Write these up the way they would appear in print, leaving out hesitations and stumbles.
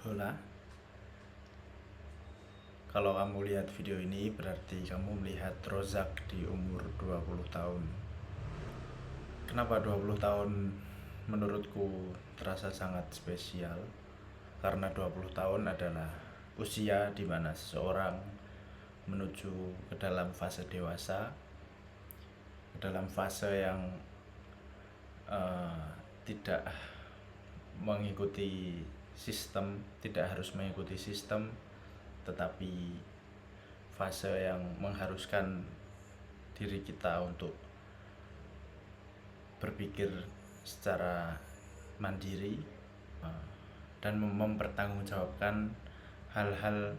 Hola, kalau kamu lihat video ini berarti kamu melihat Rozak di umur 20 tahun. Kenapa 20 tahun menurutku terasa sangat spesial? Karena 20 tahun adalah usia di mana seseorang menuju ke dalam fase dewasa, ke dalam fase yang tidak mengikuti sistem, tidak harus mengikuti sistem, tetapi fase yang mengharuskan diri kita untuk berpikir secara mandiri dan mempertanggungjawabkan hal-hal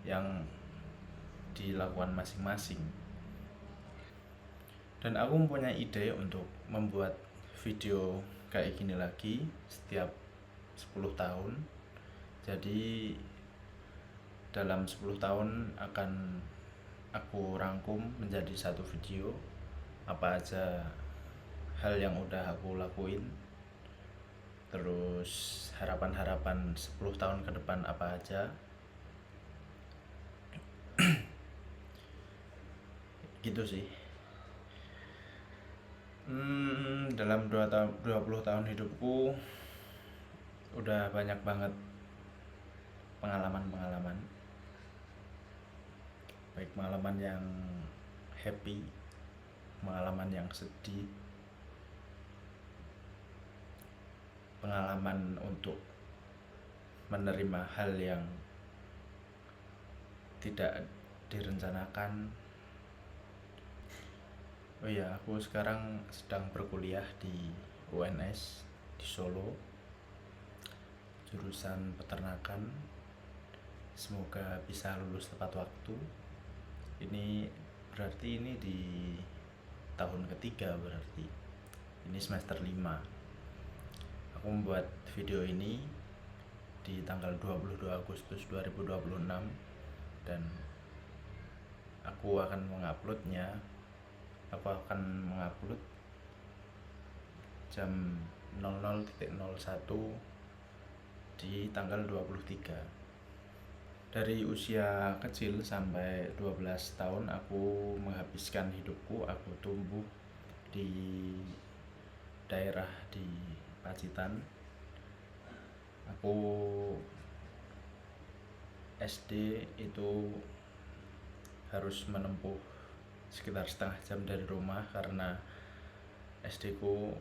yang dilakukan masing-masing. Dan aku mempunyai ide untuk membuat video kayak gini lagi setiap 10 tahun. Jadi dalam 10 tahun akan aku rangkum menjadi satu video apa aja hal yang udah aku lakuin, terus harapan-harapan 10 tahun ke depan apa aja. Gitu sih. Dalam 20 tahun hidupku udah banyak banget pengalaman-pengalaman, baik pengalaman yang happy, pengalaman yang sedih, pengalaman untuk menerima hal yang tidak direncanakan. Oh iya, aku sekarang sedang berkuliah di UNS di Solo, jurusan peternakan. Semoga bisa lulus tepat waktu. Ini berarti ini di tahun ketiga, berarti ini semester 5. Aku membuat video ini di tanggal 22 Agustus 2026 dan aku akan mengupload jam 00.01 di tanggal 23. Dari usia kecil sampai 12 tahun aku menghabiskan hidupku, aku tumbuh di daerah di Pacitan. Aku SD itu harus menempuh sekitar setengah jam dari rumah karena SD ku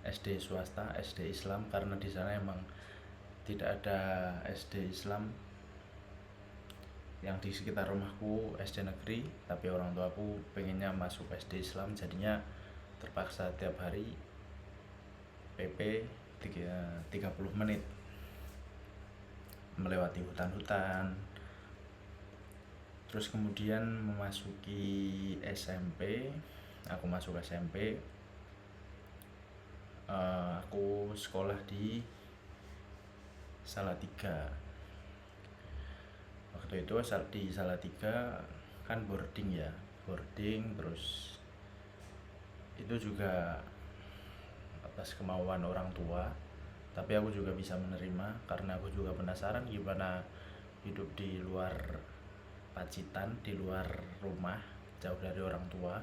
SD swasta, SD Islam, karena di sana emang tidak ada SD Islam. Yang di sekitar rumahku SD negeri, tapi orang tuaku pengennya masuk SD Islam, jadinya terpaksa tiap hari PP 30 menit melewati hutan-hutan. Terus kemudian memasuki SMP, aku masuk SMP, aku sekolah di Salatiga. Waktu itu di Salatiga kan boarding, terus itu juga atas kemauan orang tua, tapi aku juga bisa menerima karena aku juga penasaran gimana hidup di luar Pacitan, di luar rumah, jauh dari orang tua.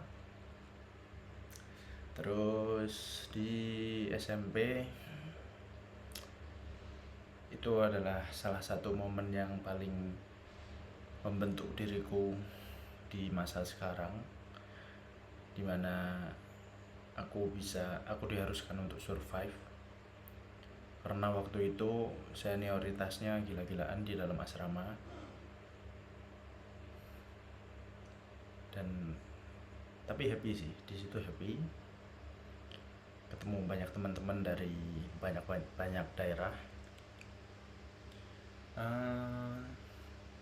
Terus di SMP itu adalah salah satu momen yang paling membentuk diriku di masa sekarang, dimana aku diharuskan untuk survive karena waktu itu senioritasnya gila-gilaan di dalam asrama. Dan tapi happy sih, di situ happy, ketemu banyak teman-teman dari banyak daerah.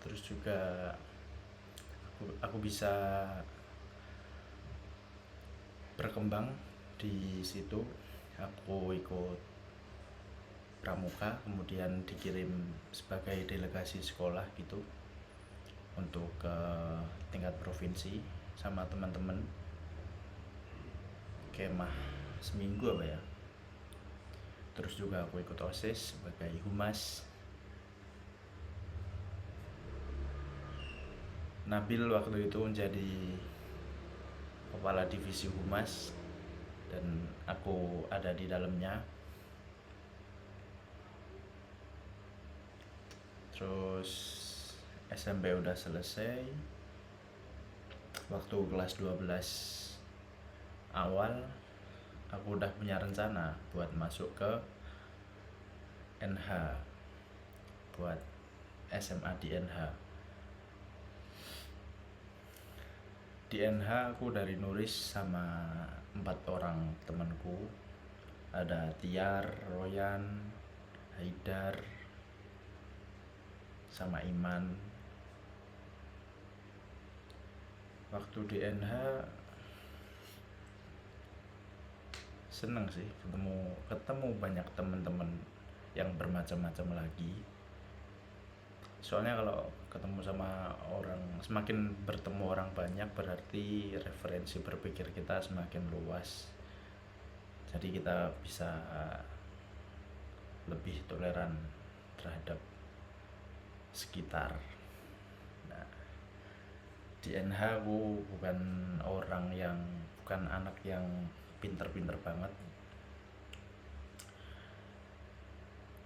Terus juga aku bisa berkembang di situ. Aku ikut pramuka, kemudian dikirim sebagai delegasi sekolah gitu untuk ke tingkat provinsi sama teman-teman, kemah seminggu apa ya. Terus juga aku ikut OSIS sebagai humas. Nabil waktu itu menjadi kepala divisi humas dan aku ada di dalamnya. Terus SMP udah selesai. Waktu kelas 12 awal aku udah punya rencana buat masuk ke NH, buat SMA di NH. Di NH aku dari Nuris sama 4 orang temanku. Ada Tiar, Royan, Haidar, sama Iman. Waktu di NH seneng sih, ketemu banyak teman-teman yang bermacam-macam lagi. Soalnya kalau ketemu sama orang, semakin bertemu orang banyak berarti referensi berpikir kita semakin luas. Jadi kita bisa lebih toleran terhadap sekitar. Nah, di NH aku bukan anak yang pinter-pinter banget.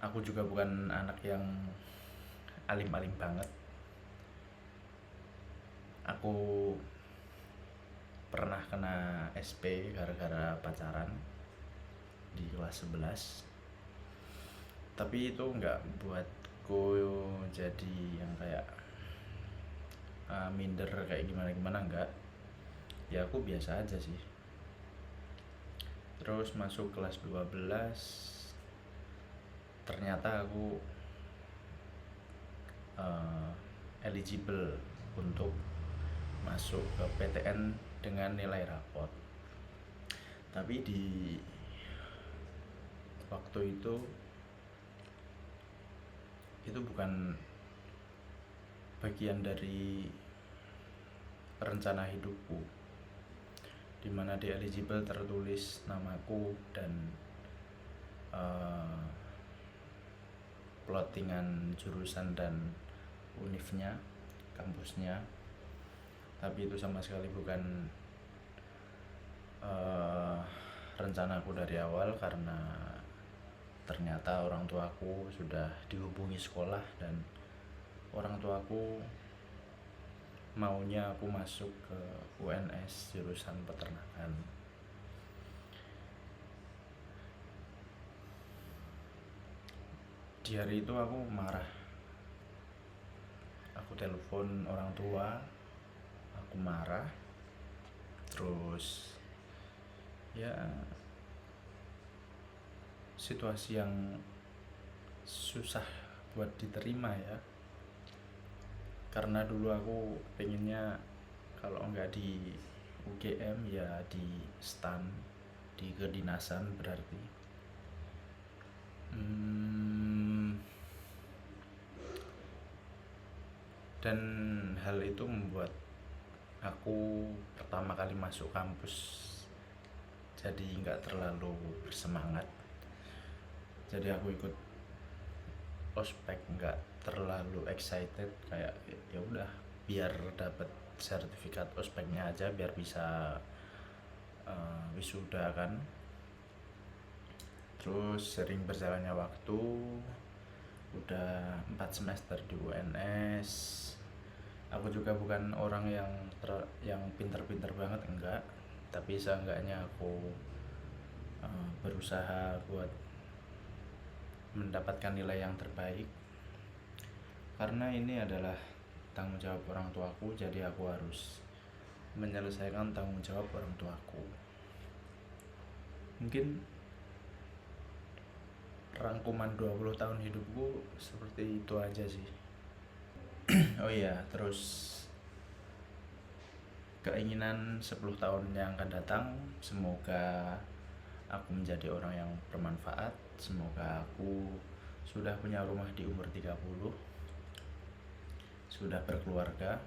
Aku juga bukan anak yang alim-alim banget. Aku pernah kena SP gara-gara pacaran di kelas 11. Tapi itu nggak buatku jadi yang kayak minder kayak gimana-gimana, enggak. Ya aku biasa aja sih. Terus masuk kelas 12, ternyata aku eligible untuk masuk ke PTN dengan nilai rapot. Tapi di waktu itu bukan bagian dari rencana hidupku, dimana di eligible tertulis namaku dan plottingan jurusan dan univnya, kampusnya. Tapi itu sama sekali bukan rencanaku dari awal, karena ternyata orang tuaku sudah dihubungi sekolah dan orang tuaku maunya aku masuk ke UNS jurusan peternakan. Di hari itu aku marah. Aku telepon orang tua, aku marah. Terus ya situasi yang susah buat diterima ya, karena dulu aku pengennya kalau nggak di UGM ya di STAN, di kedinasan berarti. Dan hal itu membuat aku pertama kali masuk kampus jadi nggak terlalu bersemangat. Jadi aku ikut ospek nggak terlalu excited, kayak ya udah biar dapat sertifikat ospeknya aja biar bisa wisuda kan. Terus sering berjalannya waktu, udah 4 semester di UNS. Aku juga bukan orang yang pinter-pinter banget, enggak. Tapi seenggaknya aku berusaha buat mendapatkan nilai yang terbaik, karena ini adalah tanggung jawab orang tuaku. Jadi aku harus menyelesaikan tanggung jawab orang tuaku. Mungkin rangkuman 20 tahun hidupku seperti itu aja sih. Oh iya, terus keinginan 10 tahun yang akan datang, semoga aku menjadi orang yang bermanfaat. Semoga aku sudah punya rumah di umur 30, sudah berkeluarga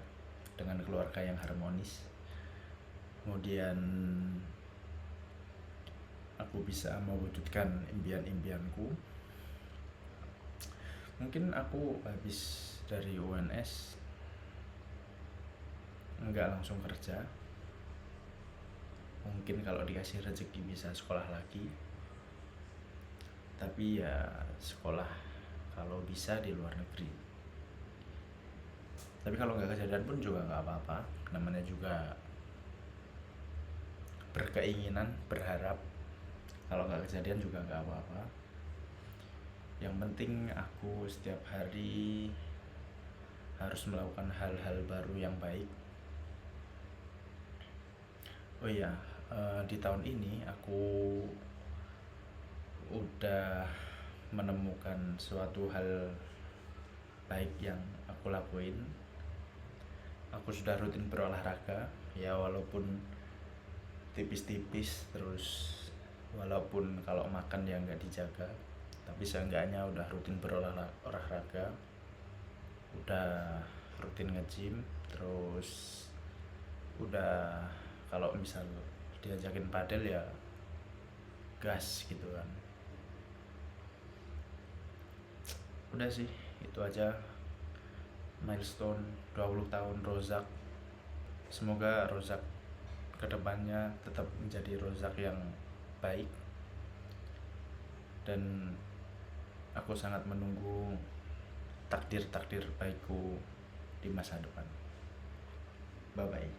dengan keluarga yang harmonis. Kemudian aku bisa mewujudkan impian-impianku. Mungkin aku habis dari UNS nggak langsung kerja, mungkin kalau dikasih rezeki bisa sekolah lagi, tapi ya sekolah kalau bisa di luar negeri. Tapi kalau nggak kejadian pun juga nggak apa-apa, namanya juga berkeinginan, berharap. Kalau nggak kejadian juga nggak apa-apa. Yang penting aku setiap hari harus melakukan hal-hal baru yang baik. Oh iya, di tahun ini aku udah menemukan suatu hal baik yang aku lakuin. Aku sudah rutin berolahraga, ya walaupun tipis-tipis, terus walaupun kalau makan ya nggak dijaga, tapi seenggaknya udah rutin berolahraga, udah rutin nge-gym, terus udah kalau misal diajakin padel ya gas gitu kan. Udah sih, itu aja milestone 20 tahun Rozak. Semoga Rozak kedepannya tetap menjadi Rozak yang baik, dan aku sangat menunggu takdir-takdir baikku di masa depan. Bye bye.